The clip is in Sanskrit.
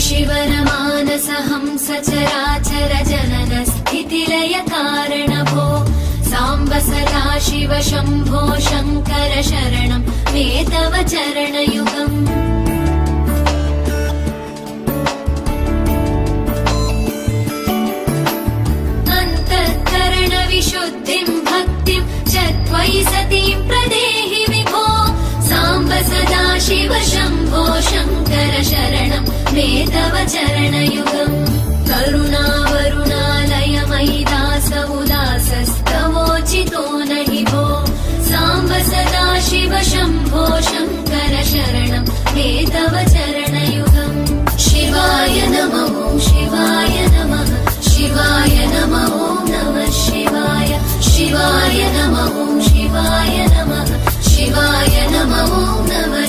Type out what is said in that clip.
शिवनमानसहंस चराचर जनन स्थितिलय कारणभो साम्ब सदा शिव शम्भो शङ्कर शरणं मे तव चरणयुगम् विशुद्धिं भक्तिं च त्वयि सतीं प्रदेहि विभो साम्ब सदा शिव शम्भो शङ्कर शरणं मे तव चरणयुगम् करुणावरुणालय मयि दास उदासस्तवोचितो न हि भो साम्ब सदा शिव शम्भो शङ्कर शरणं मे तव चरणयुगम् शिवाय नमः शिवाय नमः शिवाय नमः नमः शिवाय शिवाय नमः शिवाय नमः शिवाय नमः नमः